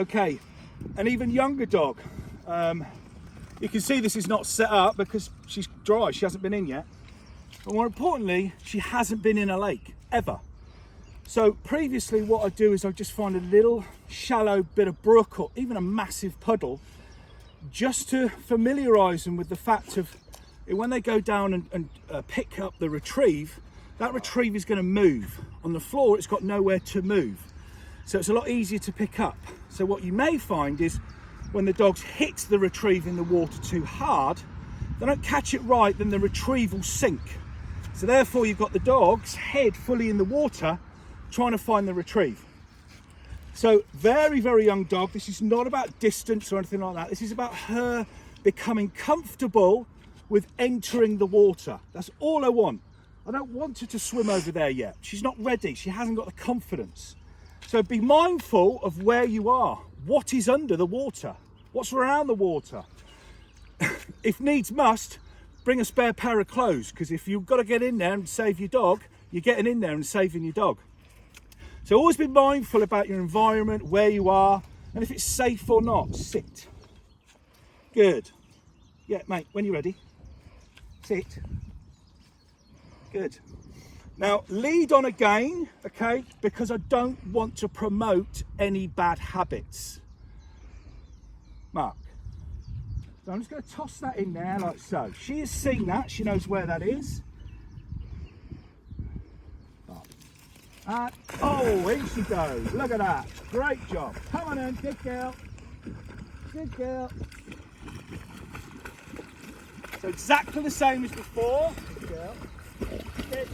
Okay, an even younger dog. You can see this is not set up because she's dry, she hasn't been in yet. But more importantly, she hasn't been in a lake, ever. So previously what I do is I just find a little shallow bit of brook or even a massive puddle, just to familiarise them with the fact of when they go down and pick up the retrieve, that retrieve is going to move. On the floor, it's got nowhere to move. So it's a lot easier to pick up. So what you may find is when the dogs hit the retrieve in the water too hard, they don't catch it right, then the retrieve will sink. So therefore you've got the dog's head fully in the water trying to find the retrieve. So very, very young dog. This is not about distance or anything like that. This is about her becoming comfortable with entering the water. That's all I want. I don't want her to swim over there yet. She's not ready. She hasn't got the confidence. So be mindful of where you are. What is under the water? What's around the water? If needs must, bring a spare pair of clothes, because if you've got to get in there and save your dog, you're getting in there and saving your dog. So always be mindful about your environment, where you are, and if it's safe or not. Sit. Good. Yeah, mate, when you're ready. Sit. Good. Now, lead on again, okay, because I don't want to promote any bad habits. Mark. So I'm just going to toss that in there like so. She has seen that. She knows where that is. And, oh, in she goes. Look at that. Great job. Come on in. Good girl. Good girl. So exactly the same as before. Good girl. Good.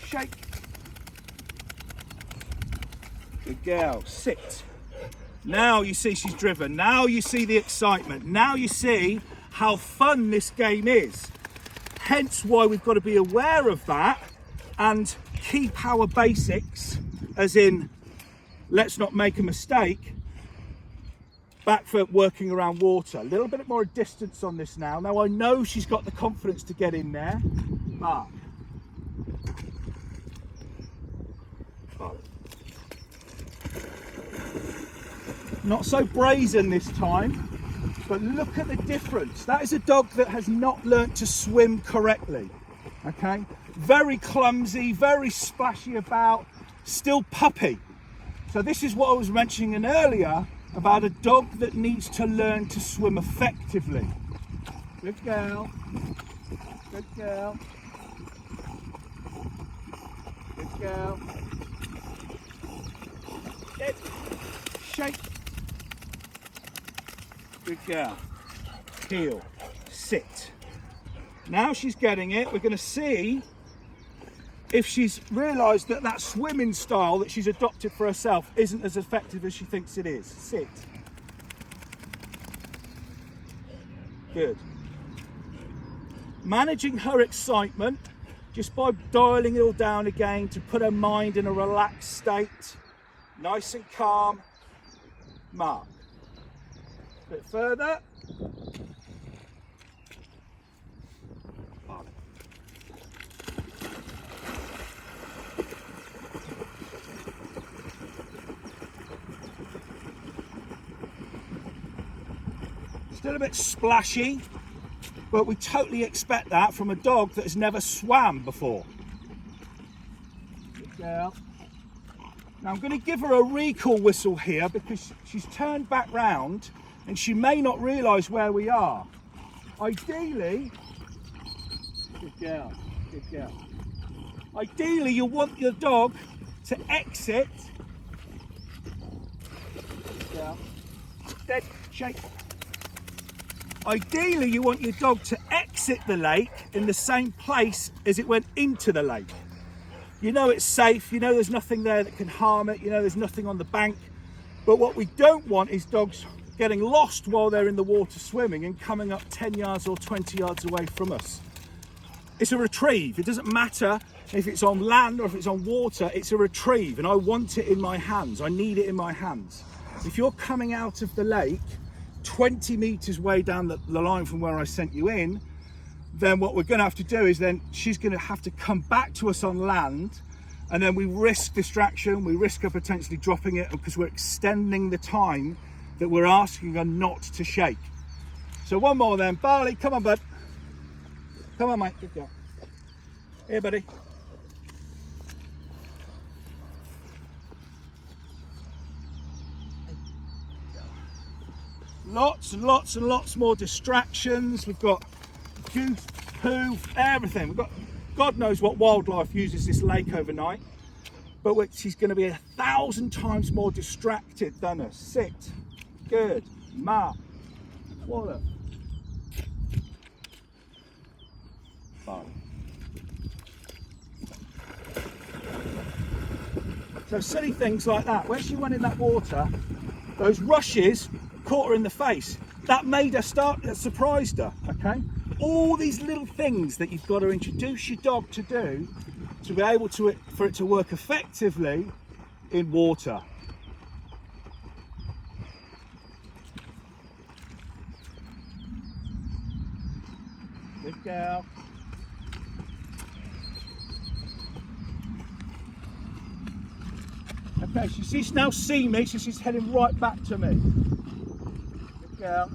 Shake. Good girl. Sit. Now you see she's driven. Now you see the excitement. Now you see how fun this game is. Hence why we've got to be aware of that and keep our basics, as in let's not make a mistake, back for working around water. A little bit more distance on this now. Now I know she's got the confidence to get in there. Mark. Not so brazen this time, but look at the difference. That is a dog that has not learnt to swim correctly, okay? Very clumsy, very splashy about, still puppy. So this is what I was mentioning earlier about a dog that needs to learn to swim effectively. Good girl, good girl, good girl. Good. Shake. Good girl. Heel. Sit. Now she's getting it. We're going to see if she's realised that that swimming style that she's adopted for herself isn't as effective as she thinks it is. Sit. Good. Managing her excitement just by dialing it all down again to put her mind in a relaxed state. Nice and calm. Mark. A bit further. Still a bit splashy, but we totally expect that from a dog that has never swam before. Good girl. Now I'm going to give her a recall whistle here because she's turned back round and she may not realise where we are. Ideally, good girl, good girl. Ideally you want your dog to exit. Good girl. Dead, shake. Ideally you want your dog to exit the lake in the same place as it went into the lake. You know it's safe, you know there's nothing there that can harm it, you know there's nothing on the bank. But what we don't want is dogs getting lost while they're in the water swimming and coming up 10 yards or 20 yards away from us. It's a retrieve. It doesn't matter if it's on land or if it's on water, it's a retrieve and I want it in my hands. I need it in my hands. If you're coming out of the lake 20 meters way down the line from where I sent you in, then what we're going to have to do is then she's going to have to come back to us on land And then we risk distraction, we risk her potentially dropping it because we're extending the time that we're asking her not to shake. So one more then. Barley, come on, bud. Come on, mate. Good girl. Here, buddy. Lots and lots and lots more distractions. We've got goose, poo, everything. We've got, God knows what wildlife uses this lake overnight, but she's going to be 1,000 times more distracted than us. Sit. Good. Ma. Swallow. Fine. So silly things like that. When she went in that water, those rushes caught her in the face. That made her start, that surprised her, okay? All these little things that you've got to introduce your dog to do to be able to, for it to work effectively in water. Good girl. Okay, she's now seen me, so she's heading right back to me. Good girl.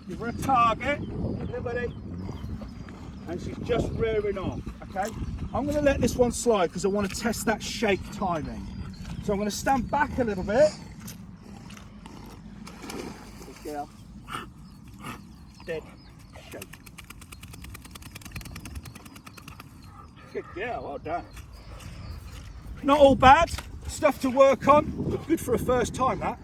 Give her a target. Here, buddy. And she's just rearing off, okay? I'm going to let this one slide because I want to test that shake timing. So I'm going to stand back a little bit. Good girl. Dead. Shake. Good girl, well done. Not all bad. Stuff to work on, but good for a first time, that.